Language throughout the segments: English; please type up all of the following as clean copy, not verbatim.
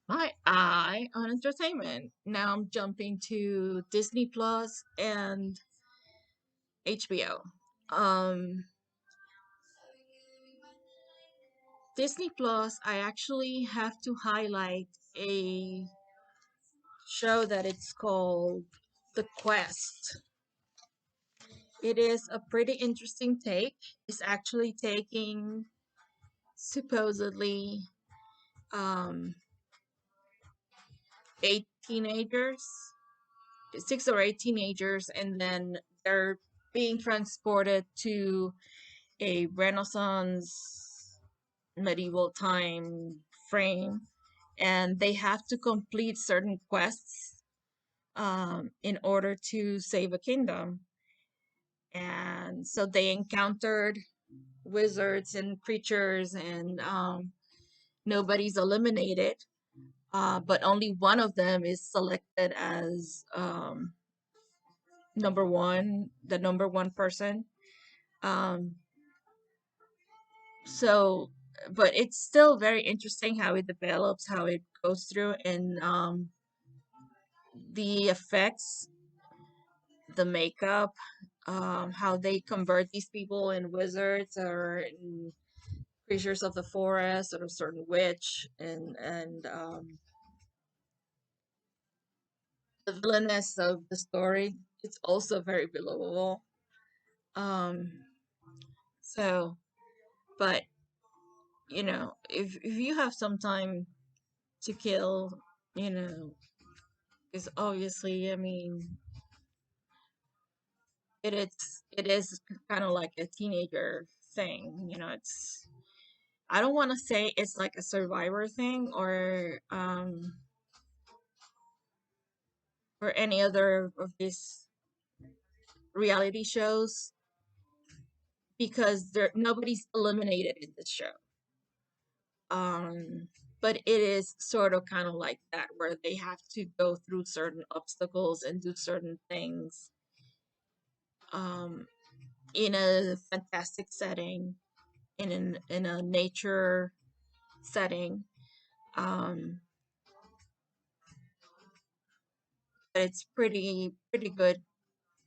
My eye on entertainment. Now I'm jumping to Disney Plus and HBO. Um, Disney Plus, I actually have to highlight a show that it's called The Quest. It is a pretty interesting take. It's actually taking supposedly um, eight teenagers, 6 or 8 teenagers, and then they're being transported to a Renaissance medieval time frame, and they have to complete certain quests in order to save a kingdom. And so they encountered wizards and creatures, and nobody's eliminated, but only one of them is selected as number one, the number one person. Um, so, but it's still very interesting how it develops, how it goes through, and the effects, the makeup, how they convert these people in wizards or in creatures of the forest or a certain witch, and the villainess of the story. It's also very believable. Um, so, but if you have some time to kill, you know, is obviously, I mean, it is kind of like a teenager thing. It's I don't want to say it's like a survivor thing or any other of these reality shows, because there nobody's eliminated in this show. Um, but it is sort of kind of like that, where they have to go through certain obstacles and do certain things um, in a fantastic setting, in a nature setting. Um, but it's pretty good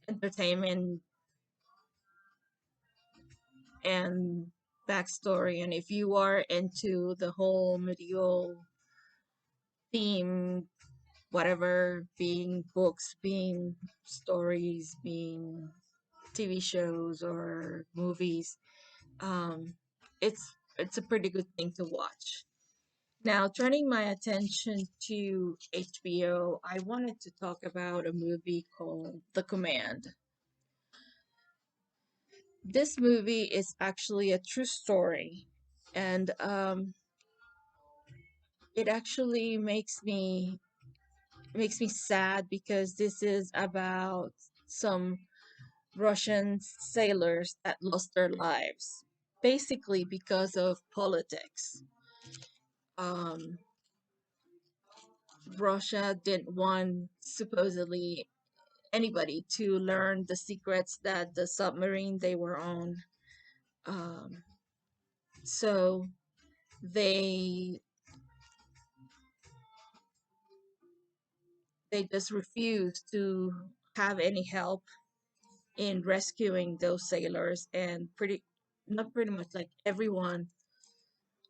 entertainment and backstory. And if you are into the whole medieval theme, whatever, being books, being stories, being TV shows or movies, um, it's a pretty good thing to watch. Now, turning my attention to HBO, I wanted to talk about a movie called The Command. This movie is actually a true story, and it actually makes me sad, because this is about some Russian sailors that lost their lives, basically because of politics. Um, Russia didn't want, supposedly, anybody to learn the secrets that the submarine they were on. Um, so they they just refused to have any help in rescuing those sailors, and pretty not pretty much, like, everyone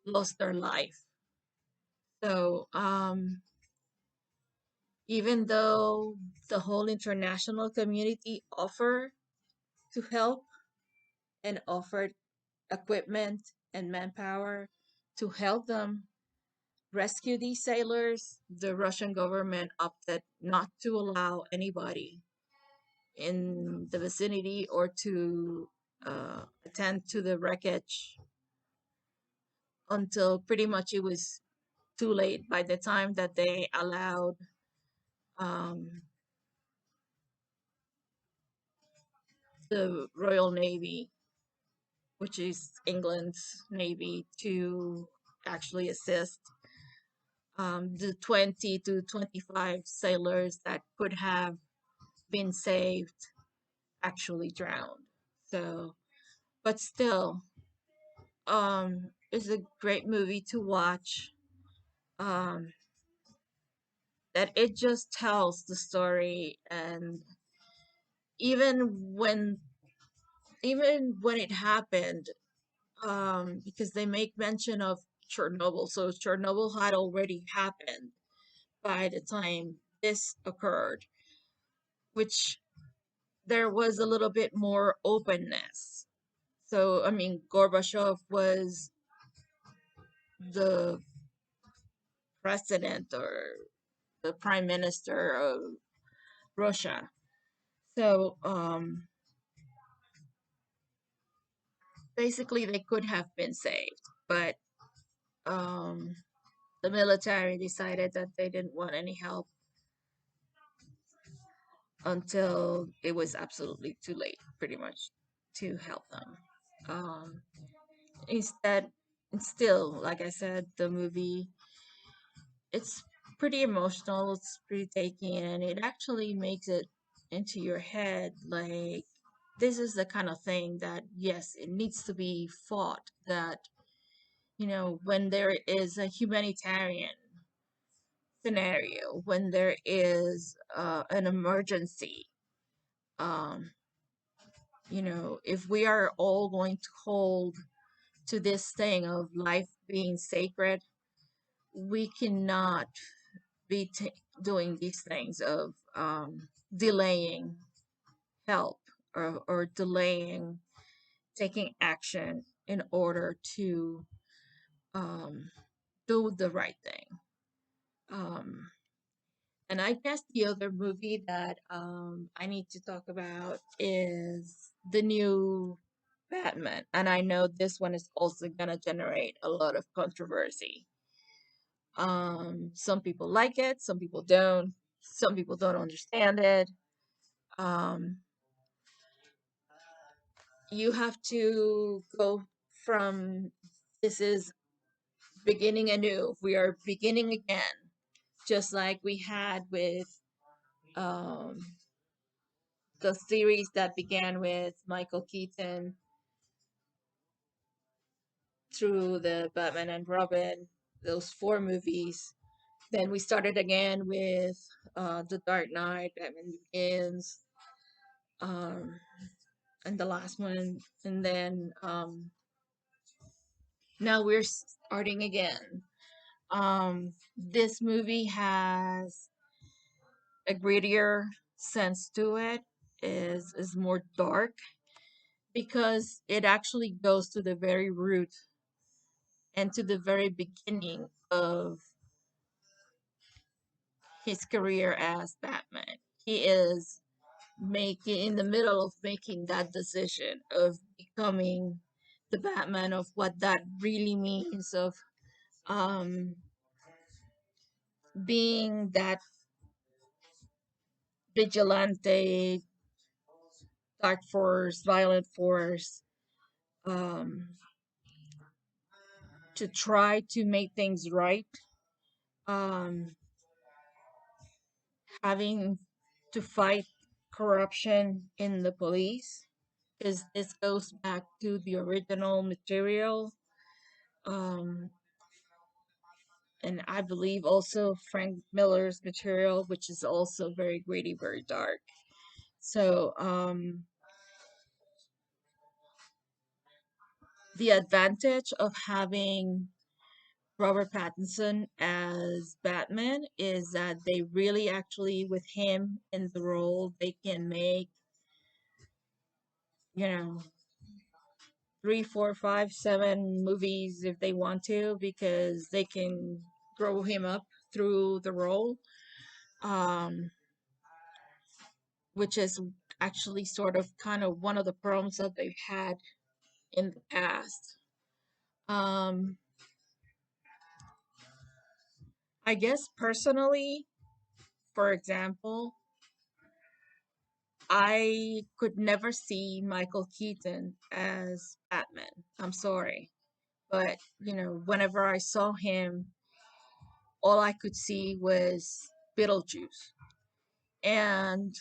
lost their life. So even though the whole international community offered to help and offered equipment and manpower to help them rescue these sailors, the Russian government opted not to allow anybody in the vicinity or to attend to the wreckage until pretty much it was too late, by the time that they allowed um, the Royal Navy, which is England's navy, to actually assist. The 20 to 25 sailors that could have been saved actually drowned. So, but still, it's a great movie to watch. Um, that it just tells the story. And even when even when it happened, because they make mention of Chernobyl, so Chernobyl had already happened by the time this occurred, which there was a little bit more openness. So, I mean, Gorbachev was the president or the prime minister of Russia. So, basically, they could have been saved, but um, the military decided that they didn't want any help until it was absolutely too late, pretty much, to help them. Um, Instead, still, like I said, the movie, it's pretty emotional, it's pretty taking, and it actually makes it into your head like this is the kind of thing that, yes, it needs to be fought. That, when there is a humanitarian scenario, when there is an emergency, um, if we are all going to hold to this thing of life being sacred, we cannot be doing these things of delaying help, or delaying taking action in order to um, do the right thing. Um, and I guess the other movie that I need to talk about is the new Batman. And I know this one is also going to generate a lot of controversy. Some people like it, some people don't. Some people don't understand it. Um, you have to go from this is beginning anew. We are beginning again, just like we had with um, the series that began with Michael Keaton through the Batman and Robin, those four movies. Then we started again with The Dark Knight, Batman Begins, um, and the last one. And then now we're starting again. This movie has a grittier sense to it, is more dark, because it actually goes to the very root and to the very beginning of his career as Batman. He is making in the middle of making that decision of becoming the Batman, of what that really means, of um being that vigilante, dark force, violent force, um to try to make things right, um having to fight corruption in the police, because this goes back to the original material. Um, and I believe also Frank Miller's material, which is also very gritty, very dark. So, the advantage of having Robert Pattinson as Batman is that they really actually, with him in the role, they can make, you know, three, four, five, seven movies if they want to, because they can grow him up through the role, um, which is actually sort of kind of one of the problems that they've had in the past. Um, I guess personally, for example, I could never see Michael Keaton as Batman. I'm sorry. But, whenever I saw him, all I could see was Beetlejuice. And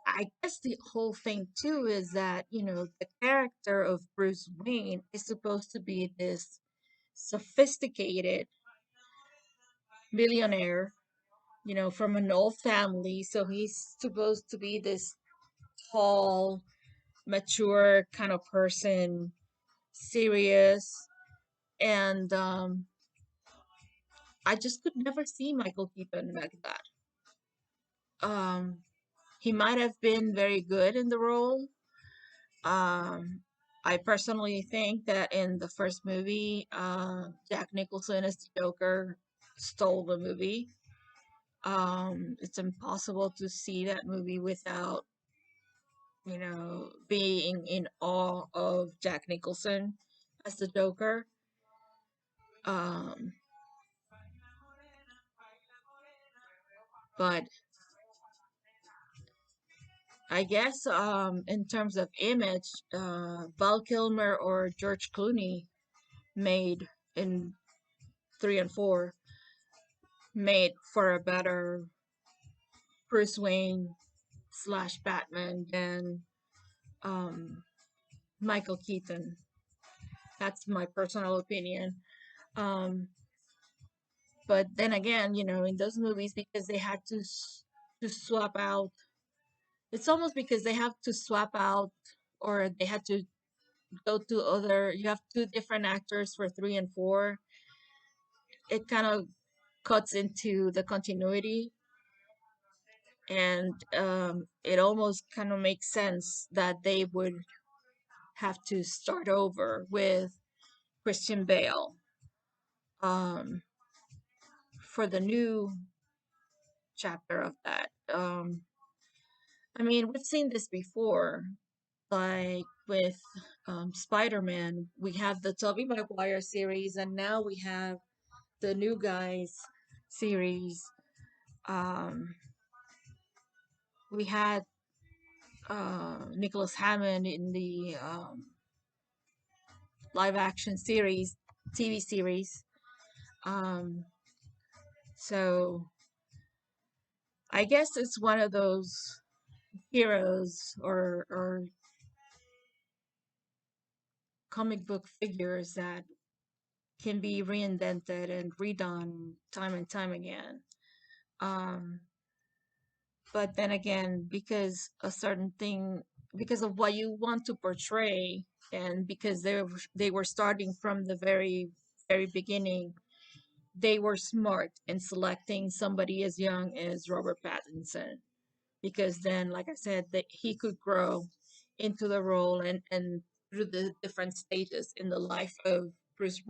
I guess the whole thing too is that, the character of Bruce Wayne is supposed to be this sophisticated billionaire, from an old family. So he's supposed to be this tall, mature kind of person, serious. And I just could never see Michael Keaton like that. Um, he might have been very good in the role. Um, I personally think that in the first movie, Jack Nicholson as the Joker stole the movie. It's impossible to see that movie without, being in awe of Jack Nicholson as the Joker. Um, but I guess in terms of image, Val Kilmer or George Clooney made in 3 and 4 made for a better Bruce Wayne slash Batman than um, Michael Keaton. That's my personal opinion. Um, but then again, in those movies, because they had to swap out, it's almost because they have to swap out, or they had to go to other. You have two different actors for 3 and 4. It kind of cuts into the continuity, and it almost kind of makes sense that they would have to start over with Christian Bale um, for the new chapter of that. I mean, we've seen this before, like with Spider-Man. We have the Tobey Maguire series, and now we have the New Guys series. Um, we had Nicholas Hammond in the live action series, TV series. Um, so I guess it's one of those heroes or comic book figures that can be reinvented and redone time and time again. Um, but then again, because of what you want to portray, and because they were starting from the very very beginning, they were smart in selecting somebody as young as Robert Pattinson, because then, like I said, that he could grow into the role and through the different stages in the life of Bruce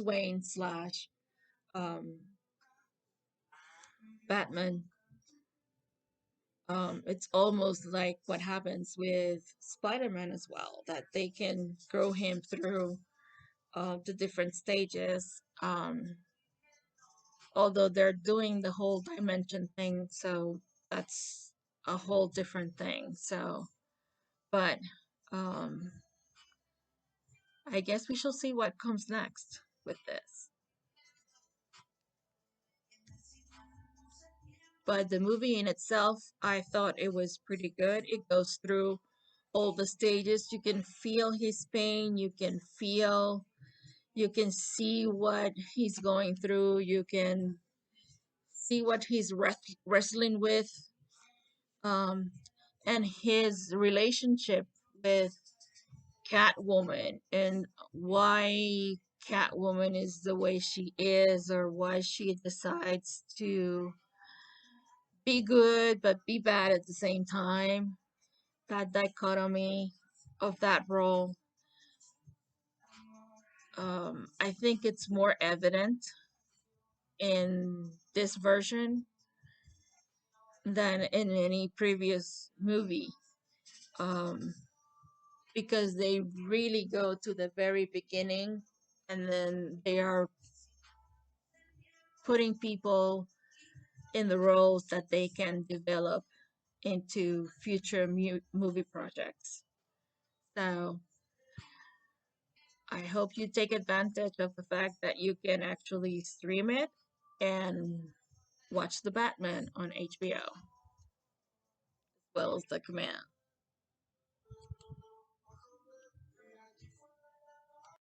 Wayne slash um, Batman. It's almost like what happens with Spider-Man as well, that they can grow him through the different stages. Although they're doing the whole dimension thing, so that's a whole different thing. So, but um, I guess we shall see what comes next with this. But the movie in itself, I thought it was pretty good. It goes through all the stages. You can feel his pain. You can see what he's going through. You can see what he's wrestling with. Um, and his relationship with Catwoman, and why Catwoman is the way she is, or why she decides to be good but be bad at the same time. That dichotomy of that role, I think it's more evident in this version than in any previous movie, um, because they really go to the very beginning, and then they are putting people in the roles that they can develop into future movie projects. So I hope you take advantage of the fact that you can actually stream it and watch the Batman on HBO, as well as the Command.